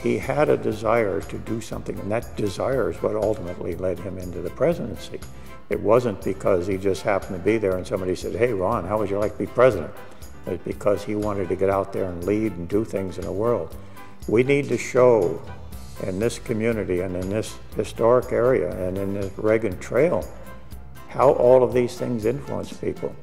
he had a desire to do something, and that desire is what ultimately led him into the presidency. It wasn't because he just happened to be there and somebody said, "Hey, Ron, how would you like to be president?" It was because he wanted to get out there and lead and do things in the world. We need to show in this community and in this historic area and in this Reagan Trail how all of these things influence people.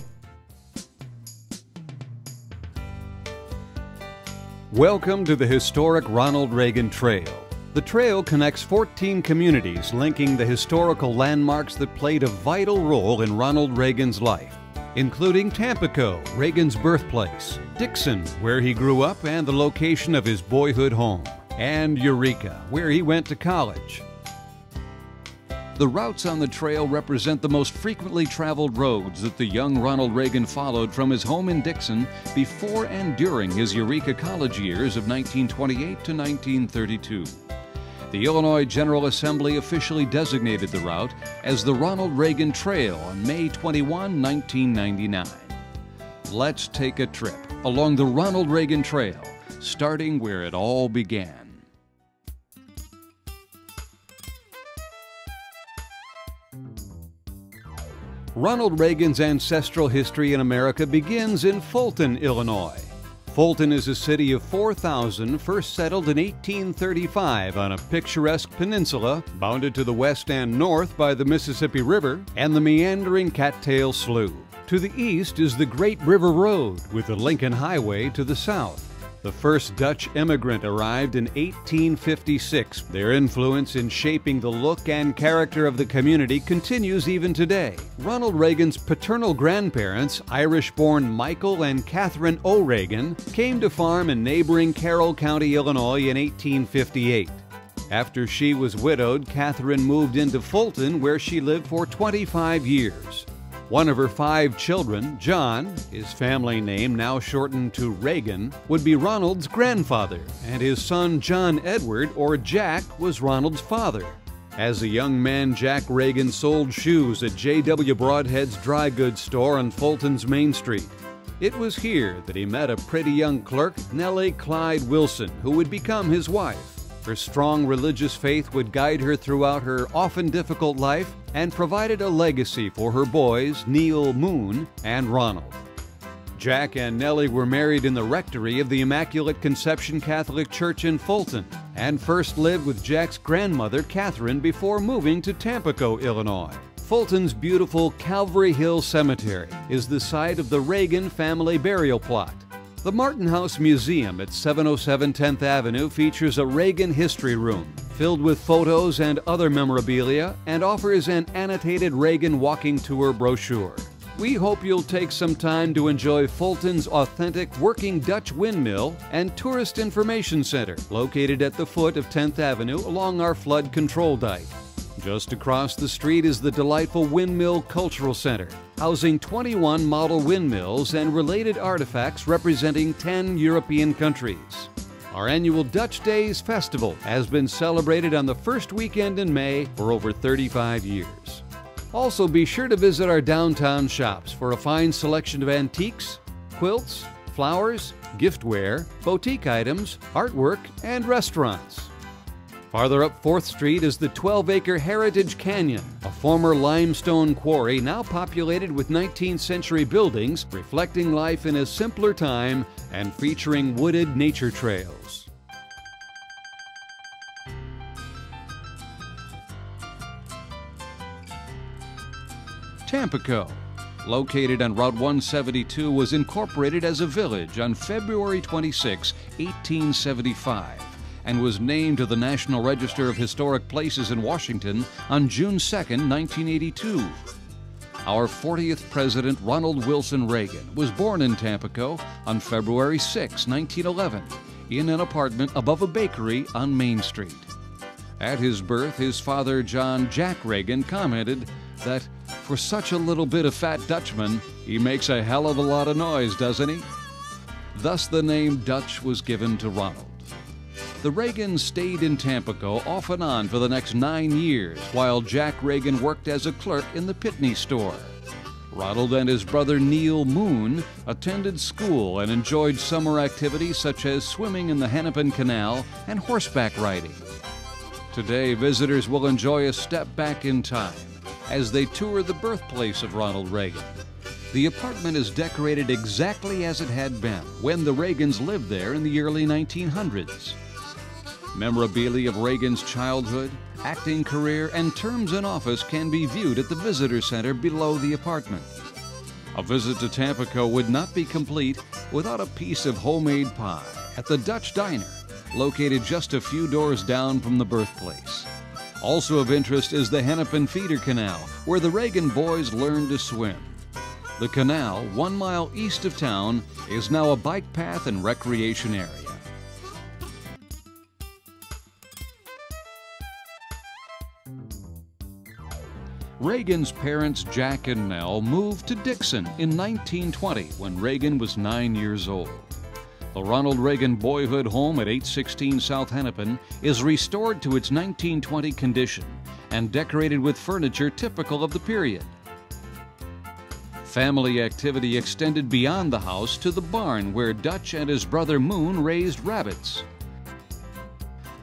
Welcome to the historic Ronald Reagan Trail. The trail connects 14 communities, linking the historical landmarks that played a vital role in Ronald Reagan's life, including Tampico, Reagan's birthplace, Dixon, where he grew up and the location of his boyhood home, and Eureka, where he went to college. The routes on the trail represent the most frequently traveled roads that the young Ronald Reagan followed from his home in Dixon before and during his Eureka college years of 1928 to 1932. The Illinois General Assembly officially designated the route as the Ronald Reagan Trail on May 21, 1999. Let's take a trip along the Ronald Reagan Trail, starting where it all began. Ronald Reagan's ancestral history in America begins in Fulton, Illinois. Fulton is a city of 4,000, first settled in 1835 on a picturesque peninsula bounded to the west and north by the Mississippi River and the meandering Cattail Slough. To the east is the Great River Road with the Lincoln Highway to the south. The first Dutch immigrant arrived in 1856. Their influence in shaping the look and character of the community continues even today. Ronald Reagan's paternal grandparents, Irish-born Michael and Catherine O. Reagan, came to farm in neighboring Carroll County, Illinois in 1858. After she was widowed, Catherine moved into Fulton, where she lived for 25 years. One of her 5 children, John, his family name now shortened to Reagan, would be Ronald's grandfather, and his son John Edward, or Jack, was Ronald's father. As a young man, Jack Reagan sold shoes at J.W. Broadhead's dry goods store on Fulton's Main Street. It was here that he met a pretty young clerk, Nellie Clyde Wilson, who would become his wife. Her strong religious faith would guide her throughout her often difficult life and provided a legacy for her boys, Neil Moon and Ronald. Jack and Nellie were married in the rectory of the Immaculate Conception Catholic Church in Fulton and first lived with Jack's grandmother, Catherine, before moving to Tampico, Illinois. Fulton's beautiful Calvary Hill Cemetery is the site of the Reagan family burial plot. The Martin House Museum at 707 10th Avenue features a Reagan history room filled with photos and other memorabilia and offers an annotated Reagan walking tour brochure. We hope you'll take some time to enjoy Fulton's authentic working Dutch windmill and tourist information center located at the foot of 10th Avenue along our flood control dike. Just across the street is the delightful Windmill Cultural Center, housing 21 model windmills and related artifacts representing 10 European countries. Our annual Dutch Days Festival has been celebrated on the first weekend in May for over 35 years. Also, be sure to visit our downtown shops for a fine selection of antiques, quilts, flowers, giftware, boutique items, artwork, and restaurants. Farther up 4th Street is the 12-acre Heritage Canyon, a former limestone quarry now populated with 19th century buildings reflecting life in a simpler time and featuring wooded nature trails. Tampico, located on Route 172, was incorporated as a village on February 26, 1875. And was named to the National Register of Historic Places in Washington on June 2, 1982. Our 40th President, Ronald Wilson Reagan, was born in Tampico on February 6, 1911, in an apartment above a bakery on Main Street. At his birth, his father, John Jack Reagan, commented that, "For such a little bit of fat Dutchman, he makes a hell of a lot of noise, doesn't he?" Thus the name Dutch was given to Ronald. The Reagans stayed in Tampico off and on for the next 9 years, while Jack Reagan worked as a clerk in the Pitney store. Ronald and his brother Neil Moon attended school and enjoyed summer activities such as swimming in the Hennepin Canal and horseback riding. Today, visitors will enjoy a step back in time as they tour the birthplace of Ronald Reagan. The apartment is decorated exactly as it had been when the Reagans lived there in the early 1900s. Memorabilia of Reagan's childhood, acting career, and terms in office can be viewed at the visitor center below the apartment. A visit to Tampico would not be complete without a piece of homemade pie at the Dutch Diner, located just a few doors down from the birthplace. Also of interest is the Hennepin Feeder Canal, where the Reagan boys learned to swim. The canal, 1 mile east of town, is now a bike path and recreation area. Reagan's parents, Jack and Nell, moved to Dixon in 1920 when Reagan was 9 years old. The Ronald Reagan boyhood home at 816 South Hennepin is restored to its 1920 condition and decorated with furniture typical of the period. Family activity extended beyond the house to the barn where Dutch and his brother Moon raised rabbits.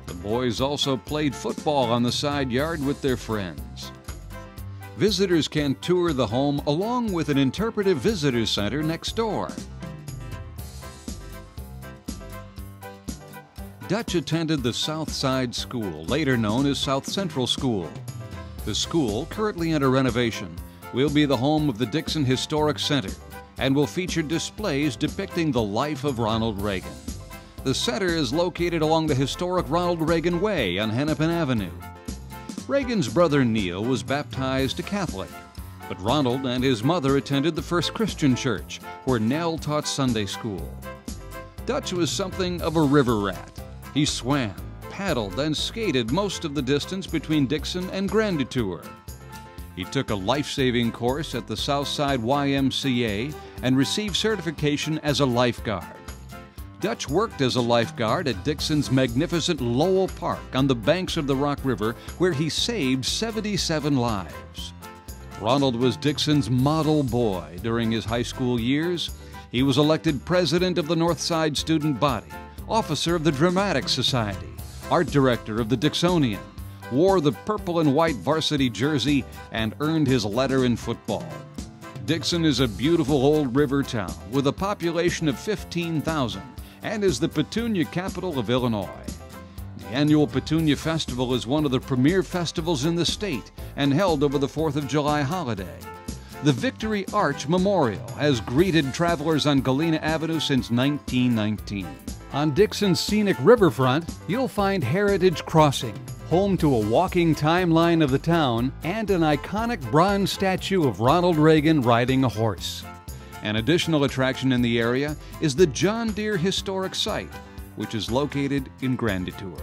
The boys also played football on the side yard with their friends. Visitors can tour the home along with an interpretive visitor center next door. Dutch attended the South Side School, later known as South Central School. The school, currently under renovation, will be the home of the Dixon Historic Center and will feature displays depicting the life of Ronald Reagan. The center is located along the historic Ronald Reagan Way on Hennepin Avenue. Reagan's brother Neil was baptized a Catholic, but Ronald and his mother attended the First Christian Church, where Nell taught Sunday school. Dutch was something of a river rat. He swam, paddled, and skated most of the distance between Dixon and Grandetour. He took a life-saving course at the Southside YMCA and received certification as a lifeguard. Dutch worked as a lifeguard at Dixon's magnificent Lowell Park on the banks of the Rock River, where he saved 77 lives. Ronald was Dixon's model boy during his high school years. He was elected president of the Northside Student Body, officer of the Dramatic Society, art director of the Dixonian, wore the purple and white varsity jersey, and earned his letter in football. Dixon is a beautiful old river town with a population of 15,000 and is the Petunia capital of Illinois. The annual Petunia Festival is one of the premier festivals in the state and held over the 4th of July holiday. The Victory Arch Memorial has greeted travelers on Galena Avenue since 1919. On Dixon's scenic riverfront, you'll find Heritage Crossing, home to a walking timeline of the town and an iconic bronze statue of Ronald Reagan riding a horse. An additional attraction in the area is the John Deere Historic Site, which is located in Grandetour.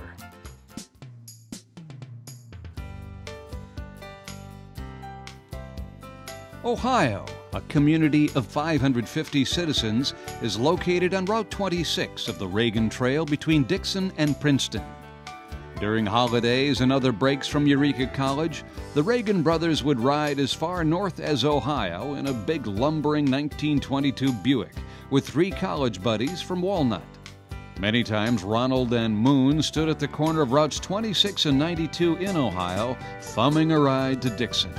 Ohio, a community of 550 citizens, is located on Route 26 of the Reagan Trail between Dixon and Princeton. During holidays and other breaks from Eureka College, the Reagan brothers would ride as far north as Ohio in a big lumbering 1922 Buick with 3 college buddies from Walnut. Many times Ronald and Moon stood at the corner of routes 26 and 92 in Ohio, thumbing a ride to Dixon.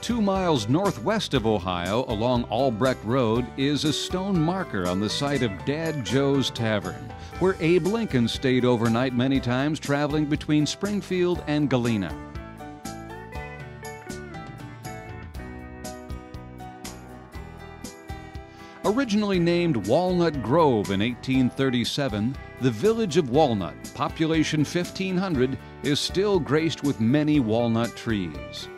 2 miles northwest of Ohio, along Albrecht Road, is a stone marker on the site of Dad Joe's Tavern, where Abe Lincoln stayed overnight many times traveling between Springfield and Galena. Originally named Walnut Grove in 1837, the village of Walnut, population 1,500, is still graced with many walnut trees.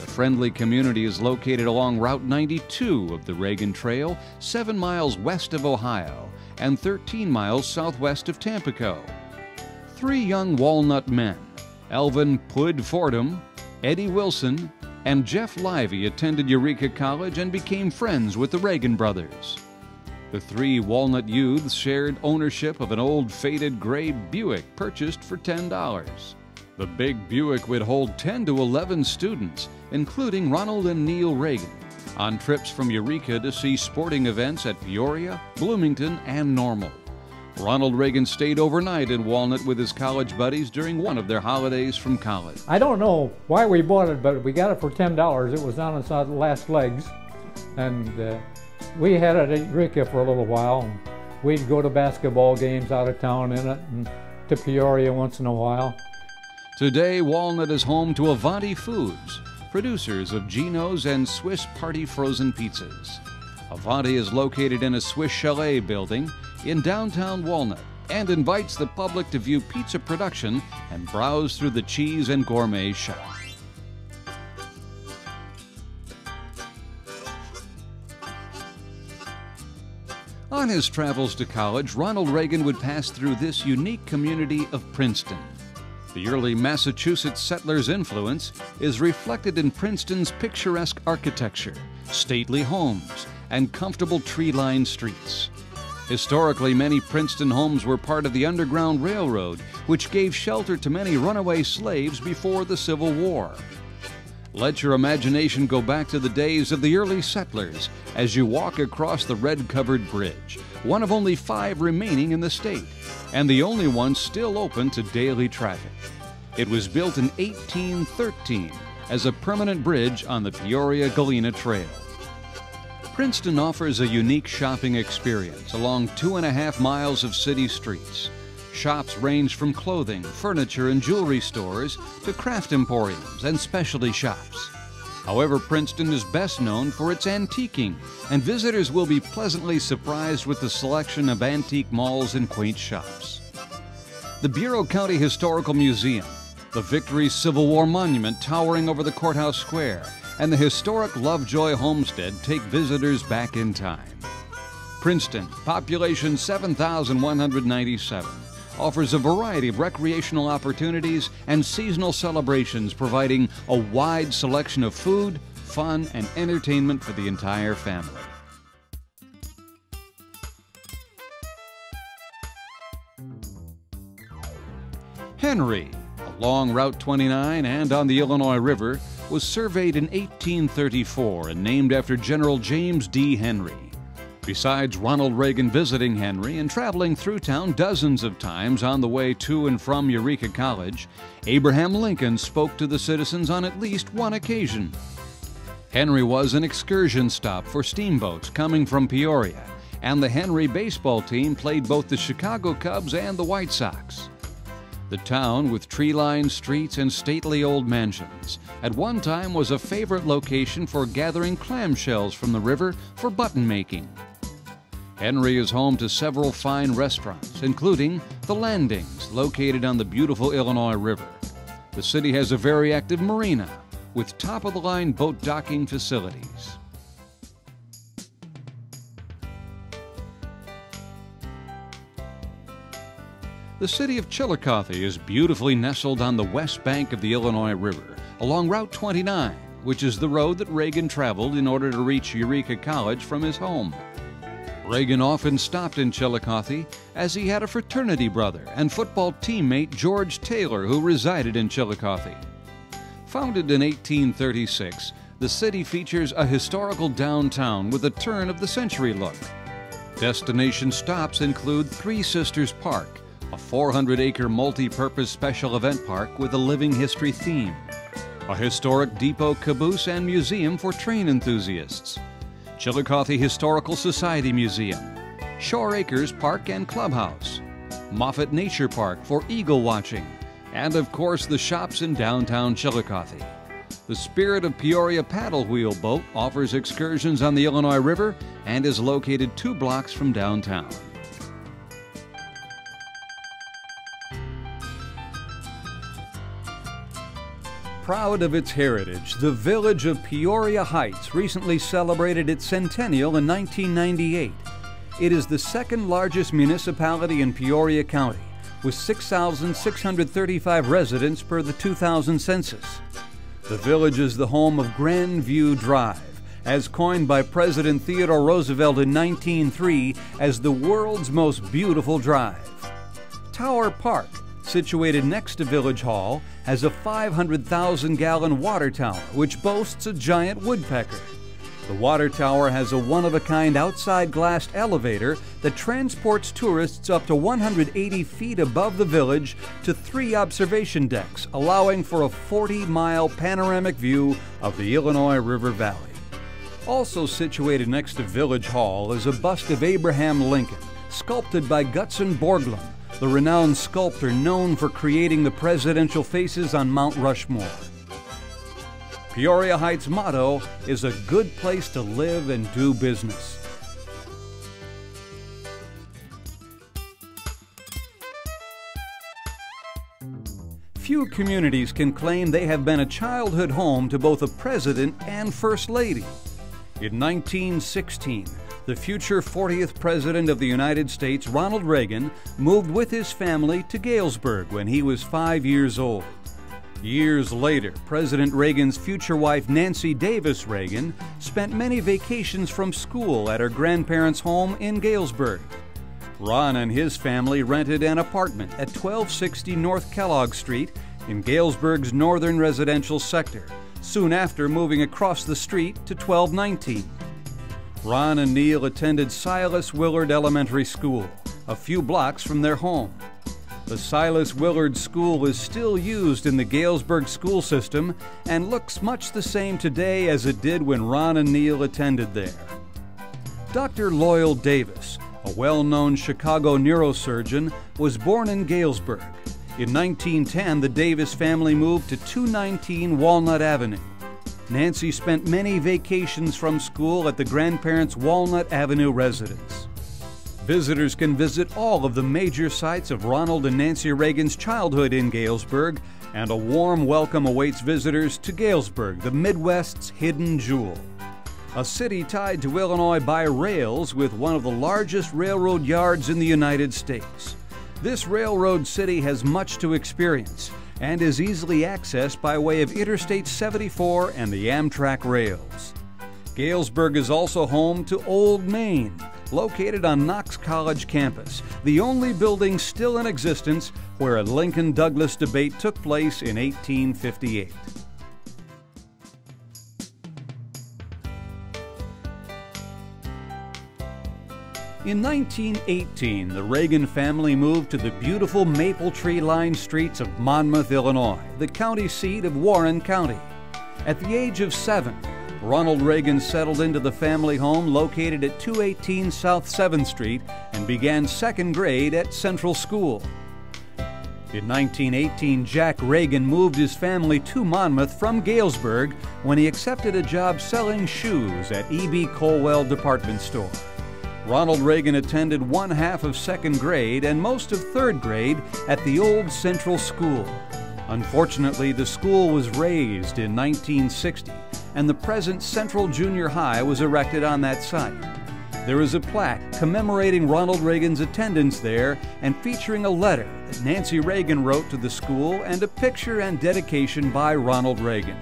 The friendly community is located along Route 92 of the Reagan Trail, 7 miles west of Ohio and 13 miles southwest of Tampico. 3 young Walnut men, Elvin Pud Fordham, Eddie Wilson, and Jeff Livey, attended Eureka College and became friends with the Reagan brothers. The 3 Walnut youths shared ownership of an old faded gray Buick purchased for $10. The big Buick would hold 10 to 11 students, including Ronald and Neil Reagan, on trips from Eureka to see sporting events at Peoria, Bloomington, and Normal. Ronald Reagan stayed overnight in Walnut with his college buddies during one of their holidays from college. I don't know why we bought it, but we got it for $10. It was on its last legs, and we had it at Eureka for a little while. We'd go to basketball games out of town in it, and to Peoria once in a while. Today, Walnut is home to Avanti Foods, producers of Geno's and Swiss Party frozen pizzas. Avanti is located in a Swiss Chalet building in downtown Walnut and invites the public to view pizza production and browse through the cheese and gourmet shop. On his travels to college, Ronald Reagan would pass through this unique community of Princeton. The early Massachusetts settlers' influence is reflected in Princeton's picturesque architecture, stately homes, and comfortable tree-lined streets. Historically, many Princeton homes were part of the Underground Railroad, which gave shelter to many runaway slaves before the Civil War. Let your imagination go back to the days of the early settlers as you walk across the red-covered bridge, one of only 5 remaining in the state, and the only one still open to daily traffic. It was built in 1813 as a permanent bridge on the Peoria-Galena Trail. Princeton offers a unique shopping experience along 2.5 miles of city streets. Shops range from clothing, furniture, and jewelry stores to craft emporiums and specialty shops. However, Princeton is best known for its antiquing, and visitors will be pleasantly surprised with the selection of antique malls and quaint shops. The Bureau County Historical Museum, the Victory Civil War Monument towering over the courthouse square, and the historic Lovejoy Homestead take visitors back in time. Princeton, population 7,197, offers a variety of recreational opportunities and seasonal celebrations, providing a wide selection of food, fun, and entertainment for the entire family. Henry, along Route 29 and on the Illinois River, was surveyed in 1834 and named after General James D. Henry. Besides Ronald Reagan visiting Henry and traveling through town dozens of times on the way to and from Eureka College, Abraham Lincoln spoke to the citizens on at least one occasion. Henry was an excursion stop for steamboats coming from Peoria, and the Henry baseball team played both the Chicago Cubs and the White Sox. The town, with tree-lined streets and stately old mansions, at one time was a favorite location for gathering clamshells from the river for button making. Henry is home to several fine restaurants, including The Landings, located on the beautiful Illinois River. The city has a very active marina with top-of-the-line boat docking facilities. The city of Chillicothe is beautifully nestled on the west bank of the Illinois River, along Route 29, which is the road that Reagan traveled in order to reach Eureka College from his home. Reagan often stopped in Chillicothe as he had a fraternity brother and football teammate George Taylor who resided in Chillicothe. Founded in 1836, the city features a historical downtown with a turn-of-the-century look. Destination stops include Three Sisters Park, a 400-acre multi-purpose special event park with a living history theme, a historic depot caboose and museum for train enthusiasts, Chillicothe Historical Society Museum, Shore Acres Park and Clubhouse, Moffett Nature Park for eagle watching, and of course the shops in downtown Chillicothe. The Spirit of Peoria paddle wheel boat offers excursions on the Illinois River and is located 2 blocks from downtown. Proud of its heritage, the village of Peoria Heights recently celebrated its centennial in 1998. It is the second largest municipality in Peoria County, with 6,635 residents per the 2000 census. The village is the home of Grand View Drive, as coined by President Theodore Roosevelt in 1903 as the world's most beautiful drive. Tower Park, situated next to Village Hall, has a 500,000-gallon water tower which boasts a giant woodpecker. The water tower has a one-of-a-kind outside glassed elevator that transports tourists up to 180 feet above the village to 3 observation decks, allowing for a 40-mile panoramic view of the Illinois River Valley. Also situated next to Village Hall is a bust of Abraham Lincoln, sculpted by Gutzon Borglum, the renowned sculptor known for creating the presidential faces on Mount Rushmore. Peoria Heights' motto is a good place to live and do business. Few communities can claim they have been a childhood home to both a president and first lady. In 1916, the future 40th President of the United States, Ronald Reagan, moved with his family to Galesburg when he was 5 years old. Years later, President Reagan's future wife, Nancy Davis Reagan, spent many vacations from school at her grandparents' home in Galesburg. Ron and his family rented an apartment at 1260 North Kellogg Street in Galesburg's northern residential sector, soon after moving across the street to 1219. Ron and Neil attended Silas Willard Elementary School, a few blocks from their home. The Silas Willard School is still used in the Galesburg school system and looks much the same today as it did when Ron and Neil attended there. Dr. Loyal Davis, a well-known Chicago neurosurgeon, was born in Galesburg. In 1910, the Davis family moved to 219 Walnut Avenue. Nancy spent many vacations from school at the grandparents' Walnut Avenue residence. Visitors can visit all of the major sites of Ronald and Nancy Reagan's childhood in Galesburg, and a warm welcome awaits visitors to Galesburg, the Midwest's hidden jewel. A city tied to Illinois by rails with one of the largest railroad yards in the United States. This railroad city has much to experience and is easily accessed by way of Interstate 74 and the Amtrak rails. Galesburg is also home to Old Main, located on Knox College campus, the only building still in existence where a Lincoln-Douglas debate took place in 1858. In 1918, the Reagan family moved to the beautiful maple tree-lined streets of Monmouth, Illinois, the county seat of Warren County. At the age of 7, Ronald Reagan settled into the family home located at 218 South 7th Street and began second grade at Central School. In 1918, Jack Reagan moved his family to Monmouth from Galesburg when he accepted a job selling shoes at E.B. Colwell Department Store. Ronald Reagan attended one half of second grade and most of third grade at the old Central School. Unfortunately, the school was razed in 1960, and the present Central Junior High was erected on that site. There is a plaque commemorating Ronald Reagan's attendance there and featuring a letter that Nancy Reagan wrote to the school and a picture and dedication by Ronald Reagan.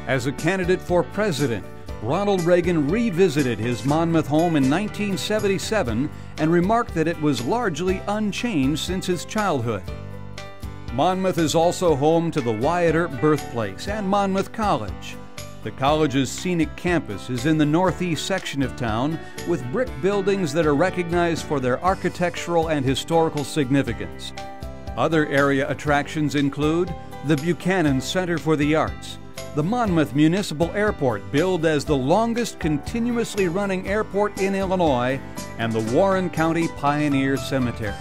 As a candidate for president, Ronald Reagan revisited his Monmouth home in 1977 and remarked that it was largely unchanged since his childhood. Monmouth is also home to the Wyatt Earp birthplace and Monmouth College. The college's scenic campus is in the northeast section of town with brick buildings that are recognized for their architectural and historical significance. Other area attractions include the Buchanan Center for the Arts, the Monmouth Municipal Airport, billed as the longest continuously running airport in Illinois, and the Warren County Pioneer Cemetery.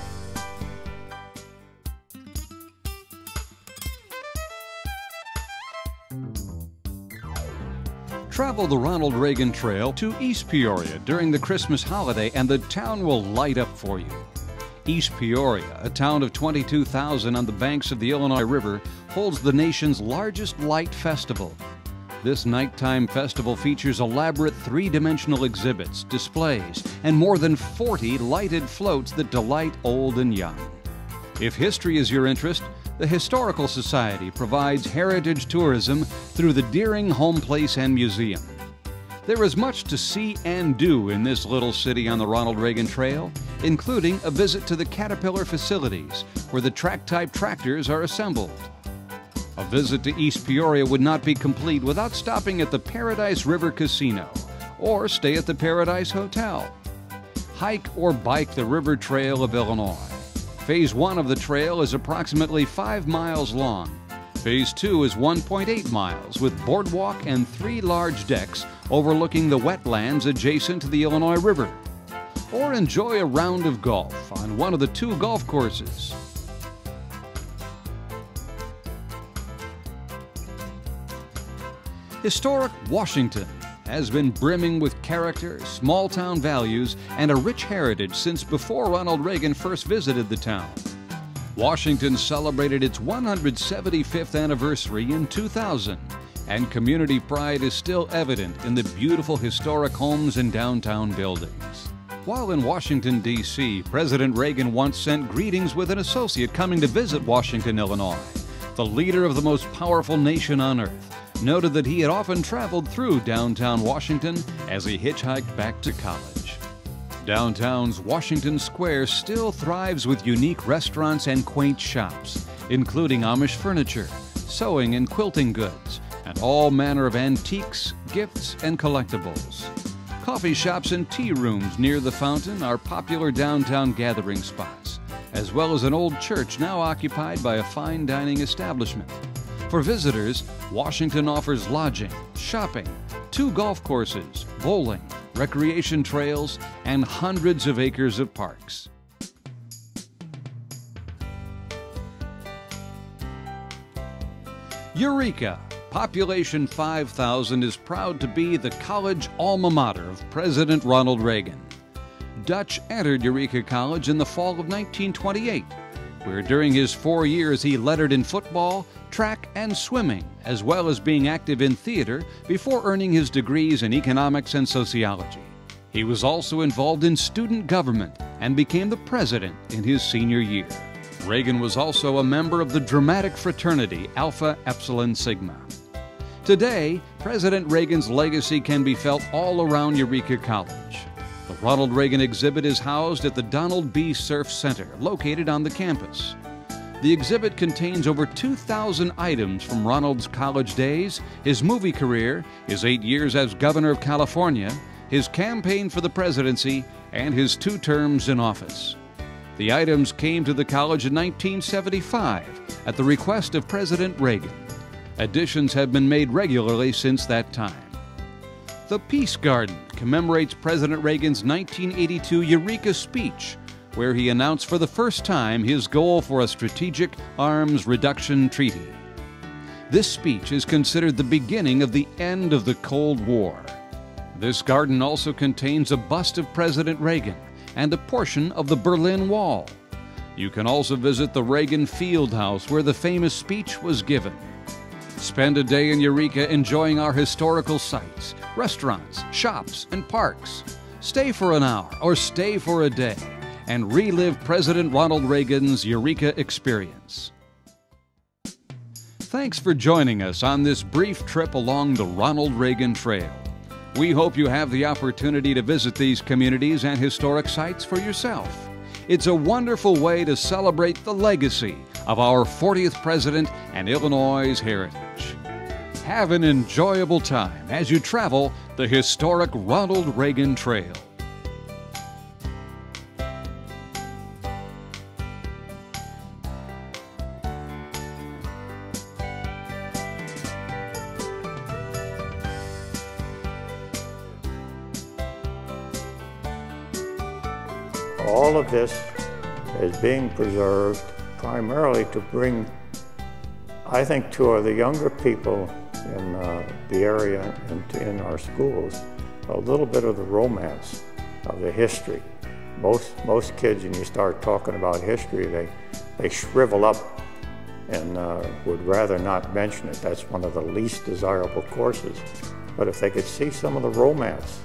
Travel the Ronald Reagan Trail to East Peoria during the Christmas holiday and the town will light up for you. East Peoria, a town of 22,000 on the banks of the Illinois River, holds the nation's largest light festival. This nighttime festival features elaborate three-dimensional exhibits, displays, and more than 40 lighted floats that delight old and young. If history is your interest, the Historical Society provides heritage tourism through the DEERE Home Place and Museum. There is much to see and do in this little city on the Ronald Reagan Trail, including a visit to the Caterpillar facilities, where the track-type tractors are assembled. A visit to East Peoria would not be complete without stopping at the Paradise River Casino or stay at the Paradise Hotel. Hike or bike the River Trail of Illinois. Phase 1 of the trail is approximately 5 miles long. Phase 2 is 1.8 miles with boardwalk and 3 large decks overlooking the wetlands adjacent to the Illinois River. Or enjoy a round of golf on one of the 2 golf courses. Historic Washington has been brimming with character, small-town values, and a rich heritage since before Ronald Reagan first visited the town. Washington celebrated its 175th anniversary in 2000, and community pride is still evident in the beautiful historic homes and downtown buildings. While in Washington, D.C., President Reagan once sent greetings with an associate coming to visit Washington, Illinois. The leader of the most powerful nation on earth noted that he had often traveled through downtown Washington as he hitchhiked back to college. Downtown's Washington Square still thrives with unique restaurants and quaint shops, including Amish furniture, sewing and quilting goods, and all manner of antiques, gifts, and collectibles. Coffee shops and tea rooms near the fountain are popular downtown gathering spots, as well as an old church now occupied by a fine dining establishment. For visitors, Washington offers lodging, shopping, 2 golf courses, bowling, recreation trails, and hundreds of acres of parks. Eureka! Population 5,000 is proud to be the college alma mater of President Ronald Reagan. Dutch entered Eureka College in the fall of 1928, where during his 4 years he lettered in football, track, and swimming, as well as being active in theater before earning his degrees in economics and sociology. He was also involved in student government and became the president in his senior year. Reagan was also a member of the dramatic fraternity Alpha Epsilon Sigma. Today, President Reagan's legacy can be felt all around Eureka College. The Ronald Reagan exhibit is housed at the Donald B. Surf Center, located on the campus. The exhibit contains over 2,000 items from Ronald's college days, his movie career, his 8 years as governor of California, his campaign for the presidency, and his 2 terms in office. The items came to the college in 1975 at the request of President Reagan. Additions have been made regularly since that time. The Peace Garden commemorates President Reagan's 1982 Eureka speech, where he announced for the first time his goal for a strategic arms reduction treaty. This speech is considered the beginning of the end of the Cold War. This garden also contains a bust of President Reagan and a portion of the Berlin Wall. You can also visit the Reagan Field House, where the famous speech was given. Spend a day in Eureka enjoying our historical sites, restaurants, shops, and parks. Stay for an hour or stay for a day and relive President Ronald Reagan's Eureka experience. Thanks for joining us on this brief trip along the Ronald Reagan Trail. We hope you have the opportunity to visit these communities and historic sites for yourself. It's a wonderful way to celebrate the legacy of our 40th president and Illinois' heritage. Have an enjoyable time as you travel the historic Ronald Reagan Trail. All of this is being preserved primarily to bring, I think, to the younger people in the area and in our schools, a little bit of the romance of the history. Most kids, when you start talking about history, they shrivel up and would rather not mention it. That's one of the least desirable courses. But if they could see some of the romance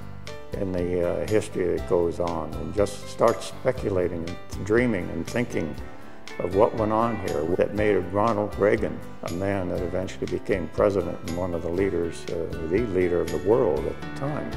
in the history that goes on and just start speculating and dreaming and thinking of what went on here that made Ronald Reagan a man that eventually became president and one of the leaders, the leader of the world at the time.